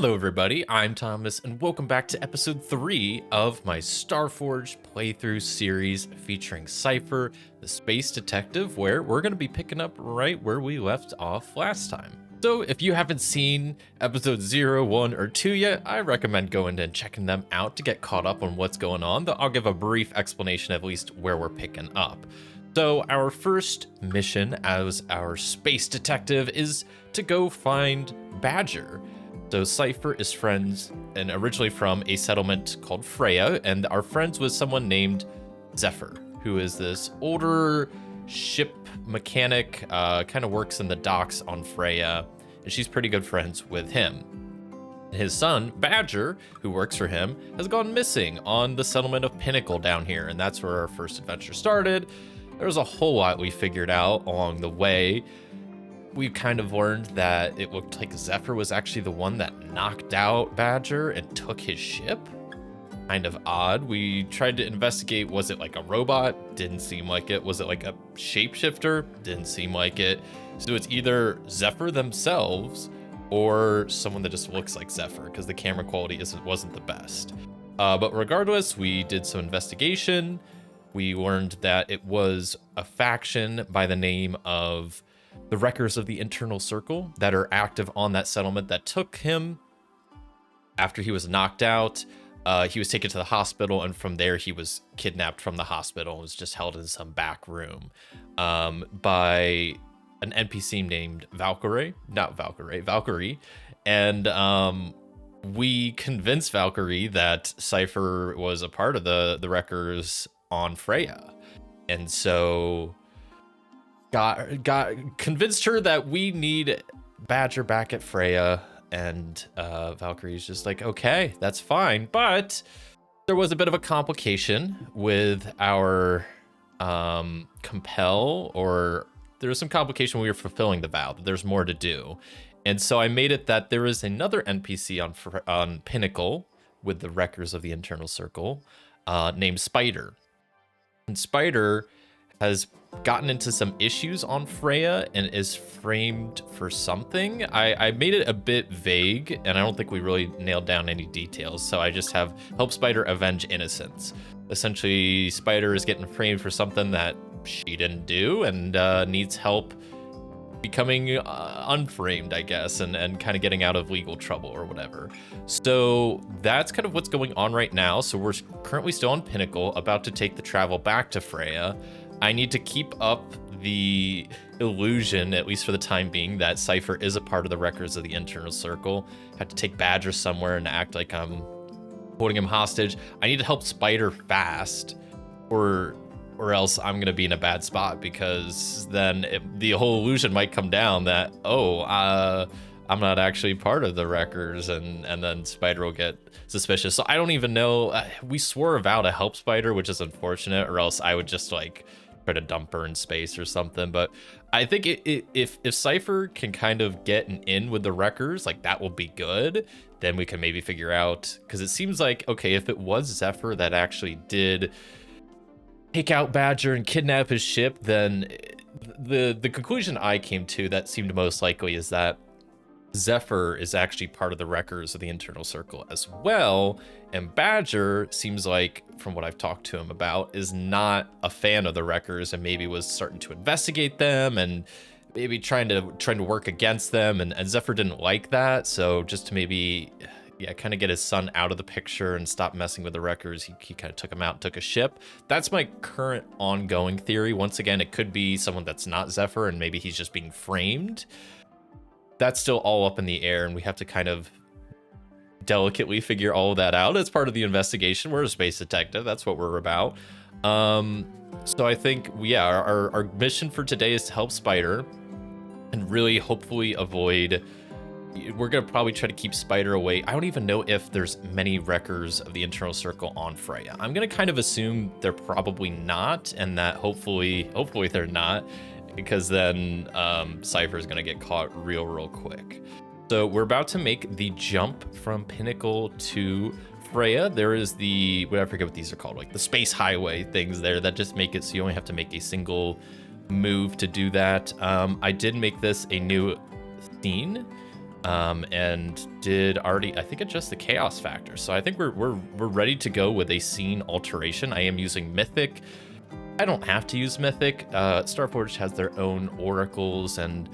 Hello everybody, I'm Thomas, and welcome back to episode 3 of my Starforged playthrough series featuring Cypher, the space detective, where we're going to be picking up right where we left off last time. So if you haven't seen episodes 0, 1, or 2 yet, I recommend going and checking them out to get caught up on what's going on, though I'll give a brief explanation of at least where we're picking up. So our first mission as our space detective is to go find Badger. So Cypher is friends and originally from a settlement called Freya, and our friends with someone named Zephyr, who is this older ship mechanic, kind of works in the docks on Freya, and she's pretty good friends with him. His son, Badger, who works for him, has gone missing on the settlement of Pinnacle down here, and that's where our first adventure started. There was a whole lot we figured out along the way. We kind of learned that it looked like Zephyr was actually the one that knocked out Badger and took his ship. Kind of odd. We tried to investigate, was it like a robot? Didn't seem like it. Was it like a shapeshifter? Didn't seem like it. So it's either Zephyr themselves or someone that just looks like Zephyr, because the camera quality wasn't the best. But regardless, we did some investigation. We learned that it was a faction by the name of the Wreckers of the Internal Circle that are active on that settlement that took him after he was knocked out. He was taken to the hospital, and from there he was kidnapped from the hospital and was just held in some back room by an NPC named Valkyrie. And we convinced Valkyrie that Cypher was a part of the Wreckers on Freya. And so got convinced her that we need Badger back at Freya, and Valkyrie's just like, okay, that's fine. But there was a bit of a complication with our compel, or there was some complication when we were fulfilling the vow. There's more to do. And so I made it that there is another NPC on Pinnacle with the Wreckers of the Internal Circle named Spider. And Spider has gotten into some issues on Freya and is framed for something. I made it a bit vague, and I don't think we really nailed down any details, so I just have help Spider avenge innocence. Essentially, Spider is getting framed for something that she didn't do, and needs help becoming unframed, I guess, and kind of getting out of legal trouble or whatever. So that's kind of what's going on right now. So we're currently still on Pinnacle, about to take the travel back to Freya. I need to keep up the illusion, at least for the time being, that Cypher is a part of the Wreckers of the Internal Circle. Have to take Badger somewhere and act like I'm holding him hostage. I need to help Spider fast, or else I'm going to be in a bad spot, because then the whole illusion might come down that, I'm not actually part of the Wreckers, and then Spider will get suspicious. So I don't even know. We swore a vow to help Spider, which is unfortunate, or else I would just like try to dump her in space or something. But I think if Cypher can kind of get an in with the Wreckers, like, that will be good. Then we can maybe figure out, because it seems like, okay, if it was Zephyr that actually did take out Badger and kidnap his ship, then the conclusion I came to that seemed most likely is that Zephyr is actually part of the Wreckers of the Internal Circle as well, and Badger seems like, from what I've talked to him about, is not a fan of the Wreckers, and maybe was starting to investigate them and maybe trying to work against them, and Zephyr didn't like that. So just to maybe kind of get his son out of the picture and stop messing with the Wreckers, he kind of took him out, took a ship. That's my current ongoing theory. Once again, it could be someone that's not Zephyr, and maybe he's just being framed. That's still all up in the air, and we have to kind of delicately figure all of that out as part of the investigation. We're a space detective. That's what we're about. So I think, our mission for today is to help Spider and really hopefully avoid... We're going to probably try to keep Spider away. I don't even know if there's many Wreckers of the Internal Circle on Freya. I'm going to kind of assume they're probably not, and that hopefully they're not, because then Cypher is going to get caught real quick. So we're about to make the jump from Pinnacle to Freya. There is I forget what these are called, like the space highway things there that just make it so you only have to make a single move to do that. I did make this a new scene and did already, I think, adjust the chaos factor. So I think we're ready to go with a scene alteration. I am using Mythic. I don't have to use Mythic. Starforged has their own oracles and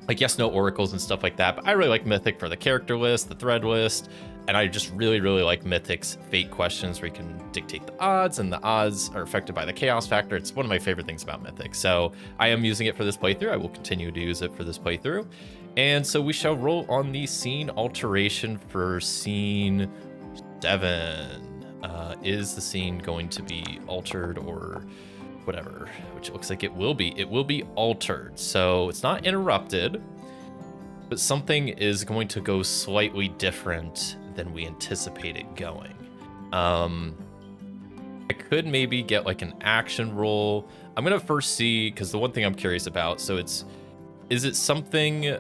like yes, no oracles and stuff like that. But I really like Mythic for the character list, the thread list, and I just really like Mythic's fate questions where you can dictate the odds, and the odds are affected by the chaos factor. It's one of my favorite things about Mythic. So I am using it for this playthrough. I will continue to use it for this playthrough. And so we shall roll on the scene alteration for scene 7. Is the scene going to be altered or whatever? Which it looks like it will be. It will be altered. So it's not interrupted, but something is going to go slightly different than we anticipated going. I could maybe get like an action roll. I'm gonna first see, because the one thing I'm curious about, so is it something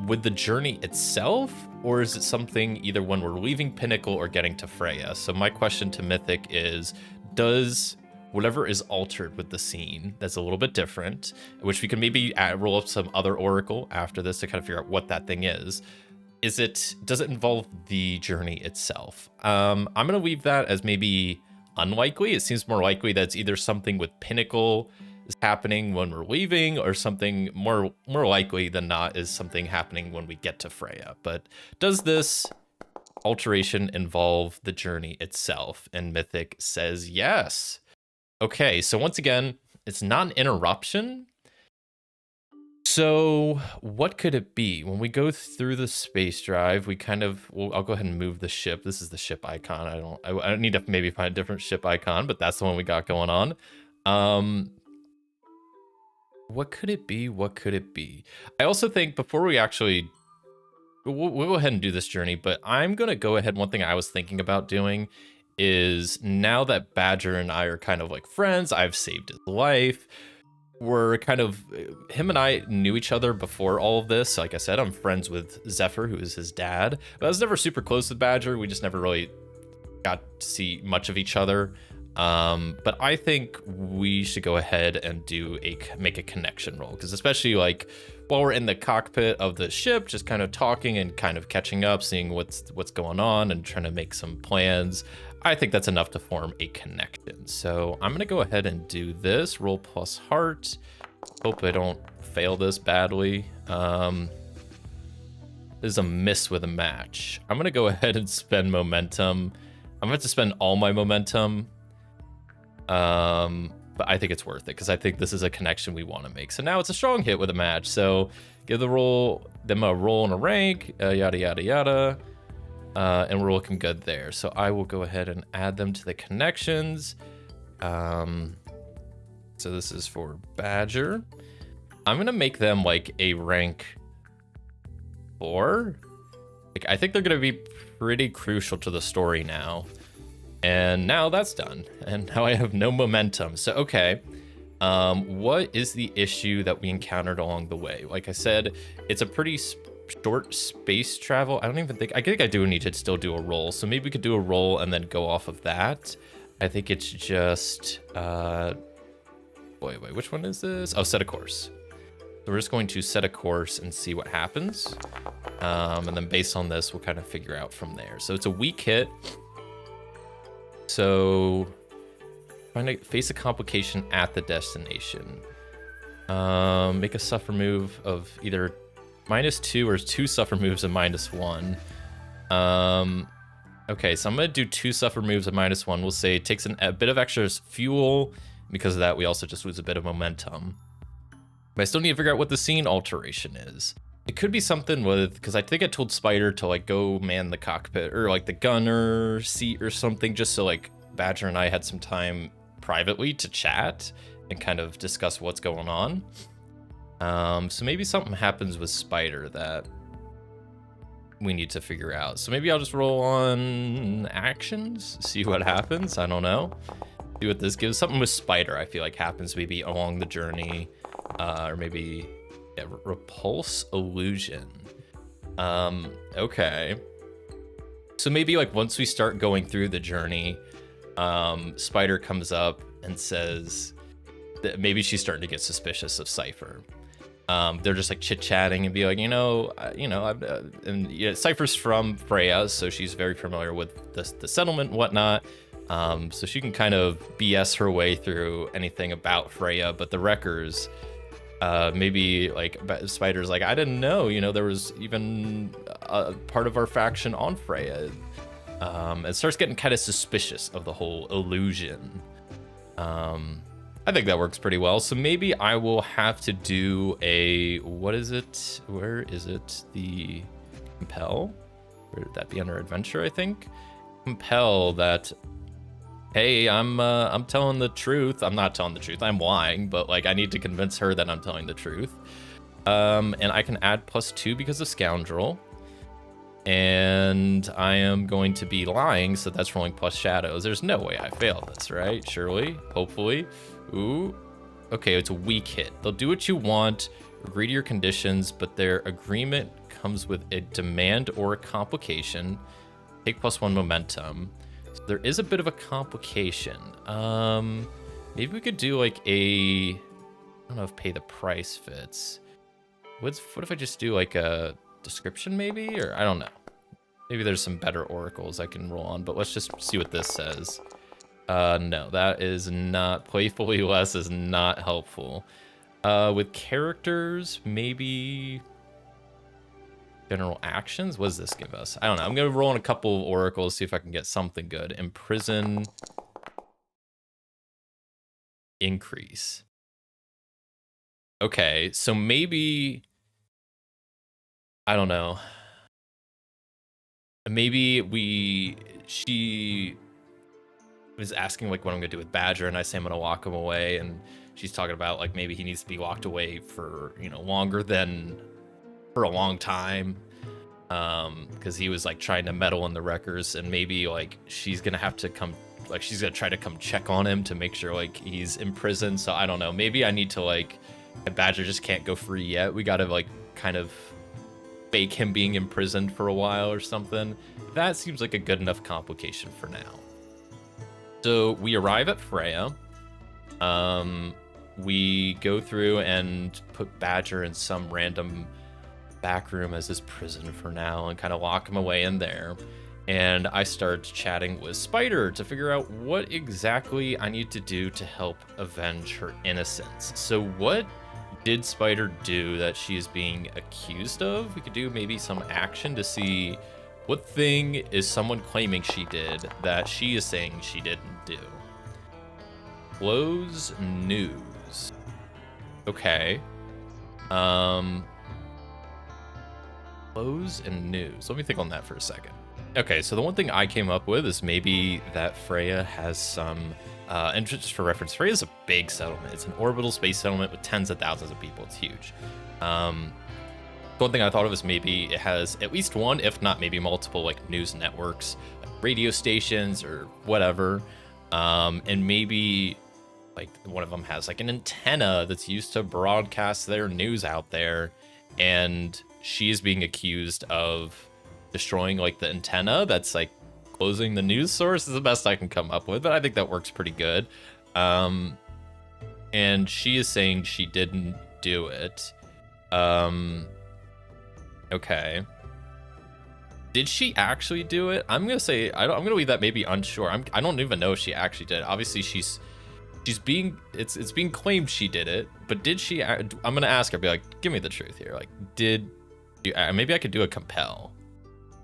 with the journey itself, or is it something either when we're leaving Pinnacle or getting to Freya? So my question to Mythic is, does whatever is altered with the scene that's a little bit different, which we can maybe roll up some other oracle after this to kind of figure out what that thing is, does it involve the journey itself? I'm gonna leave that as maybe unlikely. It seems more likely that it's either something with Pinnacle is happening when we're leaving, or something more likely than not is something happening when we get to Freya. But does this alteration involve the journey itself? And Mythic says yes. Okay, so once again, it's not an interruption. So what could it be? When we go through the space drive, we kind of, well, I'll go ahead and move the ship. This is the ship icon. I need to maybe find a different ship icon, but that's the one we got going on. What could it be? What could it be? I also think before we actually, we'll go ahead and do this journey, but I'm going to go ahead. One thing I was thinking about doing is, now that Badger and I are kind of like friends, I've saved his life. We're kind of, him and I knew each other before all of this. Like I said, I'm friends with Zephyr, who is his dad, but I was never super close with Badger. We just never really got to see much of each other. But I think we should go ahead and make a connection roll, because especially like while we're in the cockpit of the ship, just kind of talking and kind of catching up, seeing what's going on and trying to make some plans, I think that's enough to form a connection. So I'm gonna go ahead and do this, roll plus heart. Hope I don't fail this badly. This is a miss with a match. I'm gonna go ahead and spend momentum. I'm gonna have to spend all my momentum. But I think it's worth it, because I think this is a connection we want to make. So now it's a strong hit with a match. So give them a roll and a rank, yada, yada, yada. And we're looking good there. So I will go ahead and add them to the connections. So this is for Badger. I'm going to make them like a rank 4. Like, I think they're going to be pretty crucial to the story now. And now that's done. And now I have no momentum. So, okay. What is the issue that we encountered along the way? Like I said, it's a pretty short space travel. I think I do need to still do a roll. So maybe we could do a roll and then go off of that. I think it's just, wait, which one is this? Oh, set a course. So we're just going to set a course and see what happens. And then based on this, we'll kind of figure out from there. So it's a weak hit. So trying to face a complication at the destination. Make a suffer move of either -2 or 2 suffer moves of -1. Okay, so I'm gonna do 2 suffer moves of -1. We'll say it takes a bit of extra fuel. Because of that, we also just lose a bit of momentum. But I still need to figure out what the scene alteration is. It could be something with, because I think I told Spider to like go man the cockpit or like the gunner seat or something, just so like Badger and I had some time privately to chat and kind of discuss what's going on. So maybe something happens with Spider that we need to figure out. So maybe I'll just roll on actions, see what happens. I don't know. See what this gives. Something with Spider I feel like happens maybe along the journey, or maybe repulse illusion. Okay. So maybe like once we start going through the journey, Spider comes up and says that maybe she's starting to get suspicious of Cypher. They're just like chit-chatting and be like, Cypher's from Freya, so she's very familiar with the settlement and whatnot. So she can kind of BS her way through anything about Freya, but the Wreckers, maybe like Spider's like, I didn't know, there was even a part of our faction on Freya. And starts getting kind of suspicious of the whole illusion. I think that works pretty well. So maybe I will have to do what is it? Where is it? The compel? Where would that be under adventure, I think? Compel that, hey, I'm telling the truth. I'm not telling the truth. I'm lying, but like I need to convince her that I'm telling the truth. And I can add +2 because of scoundrel. And I am going to be lying, so that's rolling plus shadows. There's no way I fail this, right? Surely, hopefully. Ooh. Okay, it's a weak hit. They'll do what you want, agree to your conditions, but their agreement comes with a demand or a complication. Take +1 momentum. So there is a bit of a complication. Maybe we could do like I don't know if pay the price fits. What if I just do like a description maybe? Or I don't know. Maybe there's some better oracles I can roll on, but let's just see what this says. No, that is not. Playfully less is not helpful. With characters, maybe general actions. What does this give us? I don't know. I'm gonna roll on a couple of oracles, see if I can get something good. Imprison. Increase. Okay, so maybe, I don't know. Maybe she was asking like what I'm gonna do with Badger, and I say I'm gonna lock him away, and she's talking about like maybe he needs to be locked away for longer than for a long time, because he was like trying to meddle in the Wreckers, and maybe like she's gonna have to come, like she's gonna try to come check on him to make sure like he's in prison. So I don't know, maybe I need to like, Badger just can't go free yet. We gotta like kind of fake him being imprisoned for a while or something. That seems like a good enough complication for now. So we arrive at Freya. We go through and put Badger in some random back room as his prison for now and kind of lock him away in there. And I start chatting with Spider to figure out what exactly I need to do to help avenge her innocence. So what did Spider do that she is being accused of? We could do maybe some action to see what thing is someone claiming she did that she is saying she didn't do. Close news. Okay. Close and news. Let me think on that for a second. Okay, so the one thing I came up with is maybe that Freya has some, and just for reference, Freya's a big settlement. It's an orbital space settlement with tens of thousands of people. It's huge. One thing I thought of is maybe it has at least one, if not maybe multiple, like news networks, like radio stations or whatever. And maybe like one of them has like an antenna that's used to broadcast their news out there. And she is being accused of destroying like the antenna that's like closing the news source is the best I can come up with, but I think that works pretty good. And she is saying she didn't do it. Okay. Did she actually do it? I'm gonna say I'm gonna leave that maybe unsure. I don't even know if she actually did it. Obviously she's being it's being claimed she did it, but did she? I'm gonna ask her, be like, give me the truth here. Like, did you? Maybe I could do a compel.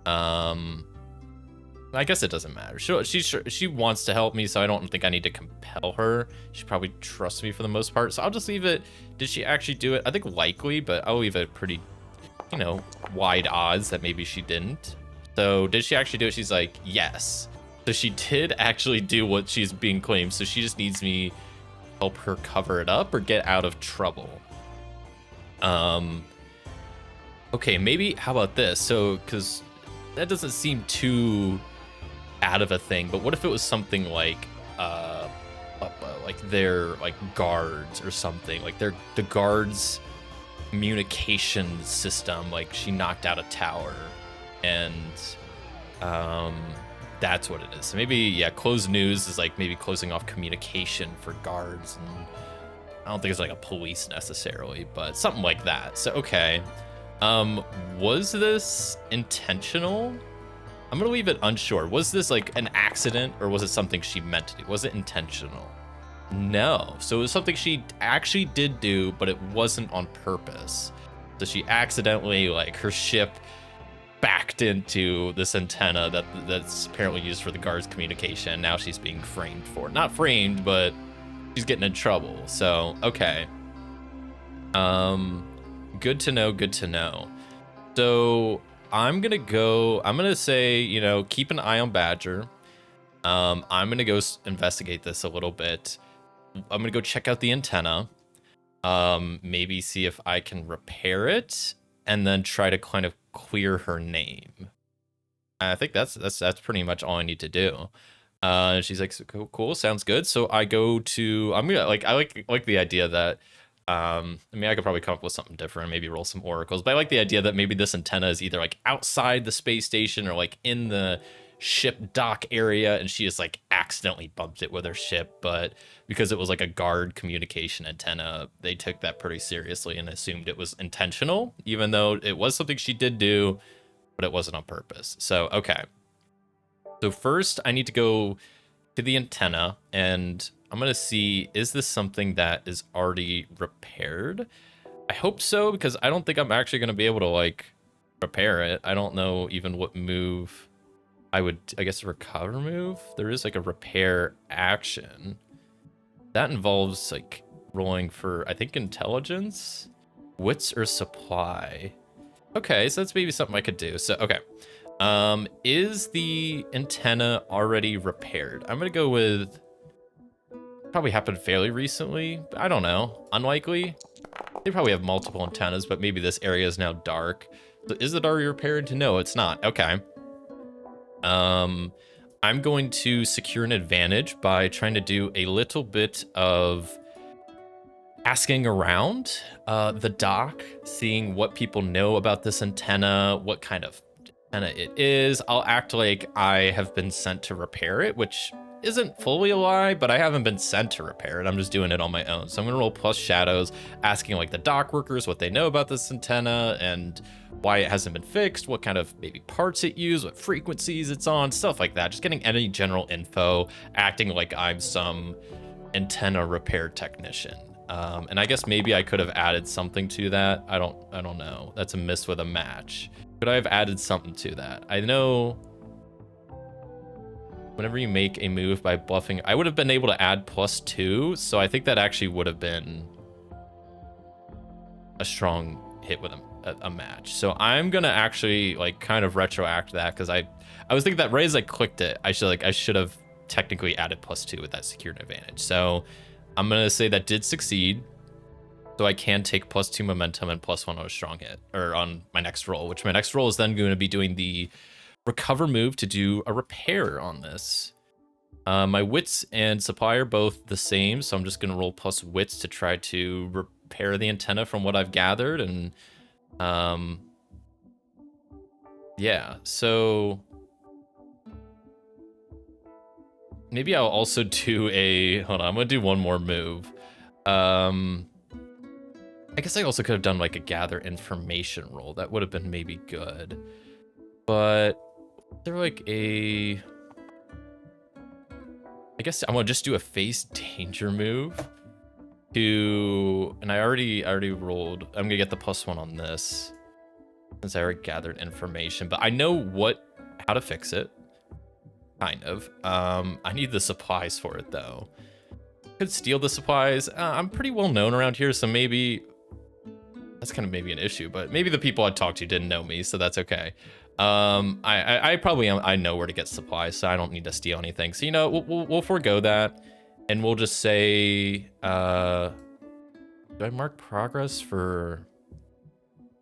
I guess it doesn't matter. She wants to help me, so I don't think I need to compel her. She probably trusts me for the most part, so I'll just leave it. Did she actually do it? I think likely, but I'll leave it pretty, wide odds that maybe she didn't. So did she actually do it? She's like, yes. So she did actually do what she's being claimed. So she just needs me to help her cover it up or get out of trouble. Okay, maybe how about this? So, because that doesn't seem too out of a thing, but what if it was something like their like guards or something, like the guards communication system, like she knocked out a tower and that's what it is. So maybe, yeah, closed news is like maybe closing off communication for guards, and I don't think it's like a police necessarily, but something like that. So, okay. Was this intentional? I'm gonna leave it unsure. Was this like an accident or was it something she meant to do? Was it intentional? No. So it was something she actually did do, but it wasn't on purpose. So she accidentally, like, her ship backed into this antenna that's apparently used for the guards' communication. Now she's being framed for it. Not framed, but she's getting in trouble. So, okay. Good to know, good to know. So I'm gonna say, you know, keep an eye on Badger. I'm gonna go investigate this a little bit. I'm gonna go check out the antenna. Maybe see if I can repair it, and then try to kind of clear her name. I think that's pretty much all I need to do. She's like, cool, sounds good. So I go to, I'm gonna like, I like the idea that, I mean, I could probably come up with something different, maybe roll some oracles, but I like the idea that maybe this antenna is either like outside the space station or like in the ship dock area, and she just like accidentally bumped it with her ship, but because it was like a guard communication antenna, they took that pretty seriously and assumed it was intentional, even though it was something she did do, but it wasn't on purpose. So, okay. So first I need to go to the antenna and I'm gonna see, is this something that is already repaired? I hope so, because I don't think I'm actually gonna be able to like repair it. I don't know even what move I would, I guess a recover move? There is like a repair action. That involves like rolling for, I think, intelligence, wits, or supply. Okay, so that's maybe something I could do. So, okay. Is the antenna already repaired? I'm gonna go with, probably happened fairly recently. I don't know, unlikely. They probably have multiple antennas, but maybe this area is now dark. So is it already repaired? No, it's not. Okay. I'm going to secure an advantage by trying to do a little bit of asking around the dock, seeing what people know about this antenna, what kind of antenna it is. I'll act like I have been sent to repair it, which isn't fully a lie, but I haven't been sent to repair it. I'm just doing it on my own. So I'm gonna roll plus shadows, asking like the dock workers what they know about this antenna and why it hasn't been fixed, what kind of maybe parts it used, what frequencies it's on, stuff like that. Just getting any general info, acting like I'm some antenna repair technician. And I guess maybe I could have added something to that. I don't know. That's a miss with a match. Could I have added something to that? I know whenever you make a move by bluffing, I would have been able to add +2. So I think that actually would have been a strong hit with a match. So I'm gonna actually like kind of retroact that, because I was thinking that right as I clicked it, I should have technically added +2 with that secured advantage. So I'm gonna say that did succeed. So I can take +2 momentum and +1 on a strong hit, or on my next roll, which my next roll is then going to be doing the recover move to do a repair on this. My wits and supply are both the same, so I'm just gonna roll plus wits to try to repair the antenna from what I've gathered. And yeah, so maybe I'll also do a, hold on, I'm gonna do one more move. I guess I also could have done like a gather information roll. That would have been maybe good. But they're like a, I guess I'm gonna just do a face danger move to, and I already rolled. I'm gonna get the +1 on this since I already gathered information, but I know how to fix it, kind of. I need the supplies for it though. Could steal the supplies. I'm pretty well known around here, so maybe that's kind of maybe an issue, but maybe the people I talked to didn't know me, so that's okay. I probably am, I know where to get supplies, so I don't need to steal anything. So, you know, we'll forego that, and we'll just say, do I mark progress for,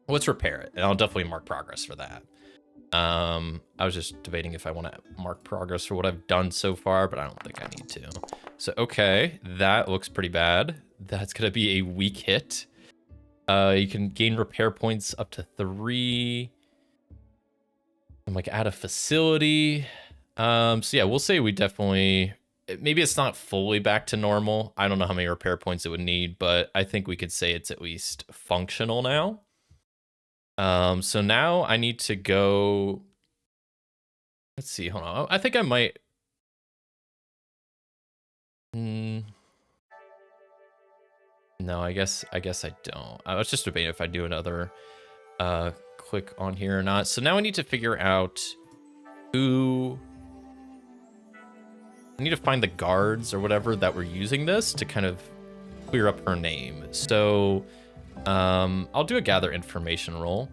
let's repair it, and I'll definitely mark progress for that. I was just debating if I want to mark progress for what I've done so far, but I don't think I need to. So, okay, that looks pretty bad. That's gonna be a weak hit. You can gain repair points up to 3. I'm like at a facility. So yeah, we'll say we definitely maybe it's not fully back to normal. I don't know how many repair points it would need, but I think we could say it's at least functional now. So now I need to go. Let's see. Hold on. I think I might. No, I guess I don't. I was just debating if I do another click on here or not. So now I need to figure out who. I need to find the guards or whatever that were using this to kind of clear up her name. So I'll do a gather information roll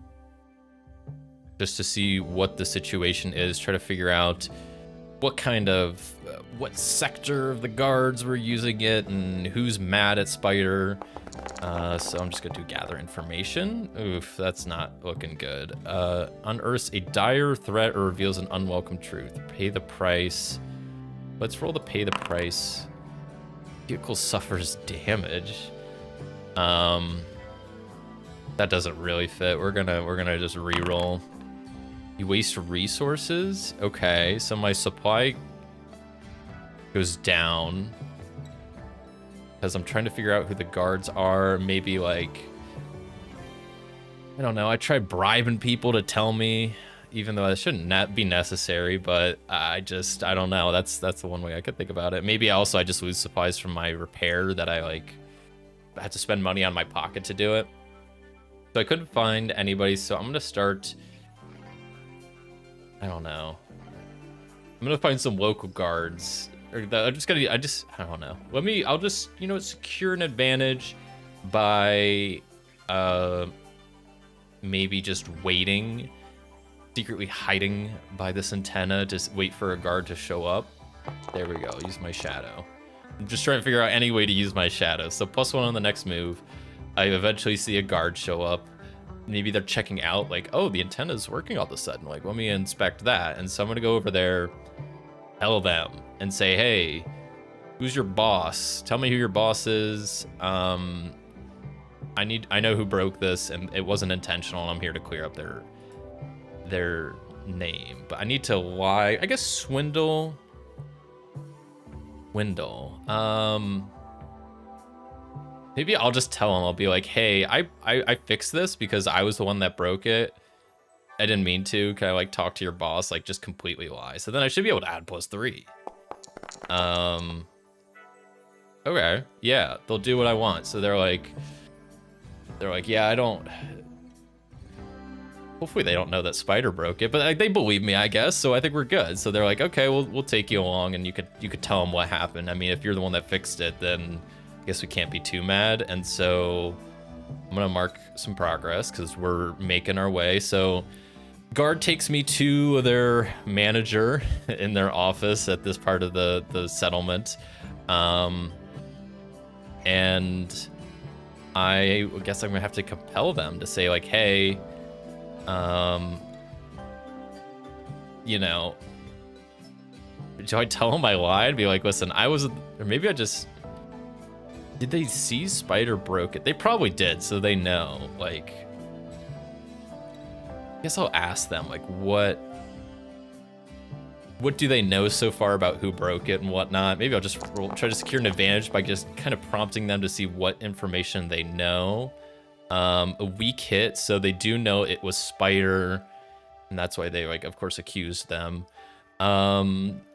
just to see what the situation is, try to figure out what kind of, what sector of the guards were using it and who's mad at Spider. So I'm just gonna do gather information. Oof, that's not looking good. Unearths a dire threat or reveals an unwelcome truth. Pay the price. Let's roll the pay the price. Vehicle suffers damage. That doesn't really fit. We're gonna just re-roll. You waste resources? Okay, so my supply goes down. Because I'm trying to figure out who the guards are. Maybe like, I don't know. I tried bribing people to tell me, even though that shouldn't be necessary, but I don't know. That's the one way I could think about it. Maybe also I just lose supplies from my repair that I had to spend money on my pocket to do it. So I couldn't find anybody, so I'm gonna start, I don't know. I'm gonna find some local guards. I don't know. I'll just, secure an advantage by maybe just waiting, secretly hiding by this antenna, just wait for a guard to show up. There we go, use my shadow. I'm just trying to figure out any way to use my shadow. So +1 on the next move. I eventually see a guard show up. Maybe they're checking out, like, oh, the antenna's working all of a sudden. Like, let me inspect that. And so I'm gonna go over there, tell them, and say, hey, who's your boss? Tell me who your boss is. I know who broke this, and it wasn't intentional, and I'm here to clear up their name. But I need to lie. I guess swindle. Maybe I'll just tell him. I'll be like, hey, I fixed this because I was the one that broke it. I didn't mean to. Can I talk to your boss? Just completely lie. So then I should be able to add +3. Okay, yeah, they'll do what I want. So they're like, yeah, I don't. Hopefully they don't know that Spider broke it, but they believe me, I guess. So I think we're good. So they're like, okay, we'll take you along, and you could tell them what happened. I mean, if you're the one that fixed it, then I guess we can't be too mad. And so I'm gonna mark some progress because we're making our way. So guard takes me to their manager in their office at this part of the settlement. And I guess I'm gonna have to compel them to say like, hey, do I tell them I lied? Be like, listen, or maybe I just, did they see Spider broke it? They probably did, so they know. I guess I'll ask them, what do they know so far about who broke it and whatnot? Maybe I'll just try to secure an advantage by just kind of prompting them to see what information they know. A weak hit, so they do know it was Spider, and that's why they, of course, accused them.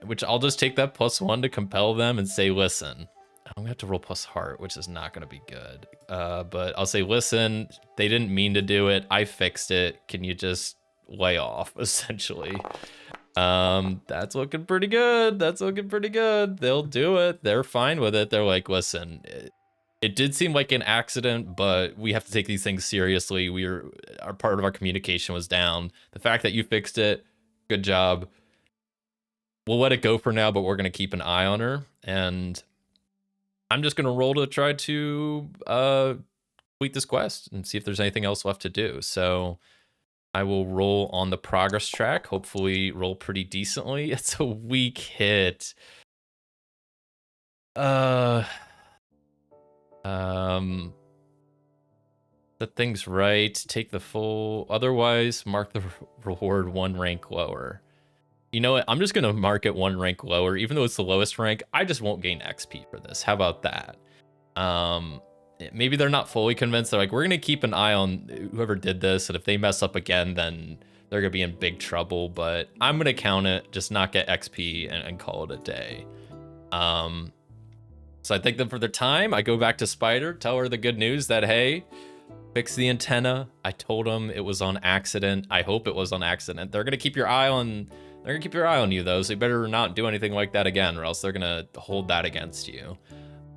Which I'll just take that +1 to compel them and say, listen, I'm gonna have to roll +heart, which is not gonna be good. But I'll say, listen, they didn't mean to do it. I fixed it. Can you just lay off, essentially? That's looking pretty good. They'll do it. They're fine with it. They're like, listen, it did seem like an accident, but we have to take these things seriously. Our part of our communication was down. The fact that you fixed it, good job. We'll let it go for now, but we're gonna keep an eye on her, and I'm just gonna roll to try to complete this quest and see if there's anything else left to do. So I will roll on the progress track, hopefully roll pretty decently. It's a weak hit. The thing's right. Take the full, otherwise mark the reward 1 rank lower. you know what? I'm just gonna mark it 1 rank lower, even though it's the lowest rank. I just won't gain XP for this. How about that? Maybe they're not fully convinced. They're like, we're gonna keep an eye on whoever did this, and if they mess up again, then they're gonna be in big trouble. But I'm gonna count it, just not get XP, and call it a day. So I thank them for their time. I go back to Spider, tell her the good news that, hey, fix the antenna. I told them it was on accident. I hope it was on accident. They're gonna keep your eye on. They're gonna keep your eye on you though, so you better not do anything like that again, or else they're gonna hold that against you.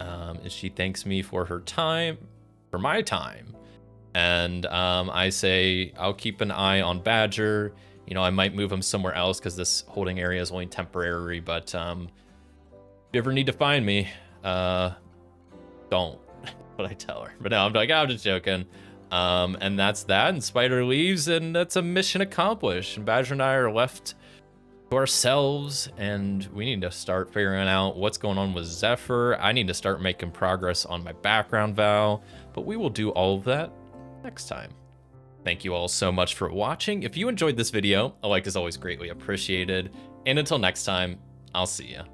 And she thanks me for her time, for my time. And I say, I'll keep an eye on Badger. You know, I might move him somewhere else because this holding area is only temporary, but if you ever need to find me, don't. What I tell her. But no, I'm like, I'm just joking. And that's that, and Spider leaves, and that's a mission accomplished. And Badger and I are left to ourselves, and we need to start figuring out what's going on with Zephyr. I need to start making progress on my background vow, but we will do all of that next time. Thank you all so much for watching. If you enjoyed this video, a like is always greatly appreciated. And until next time, I'll see ya.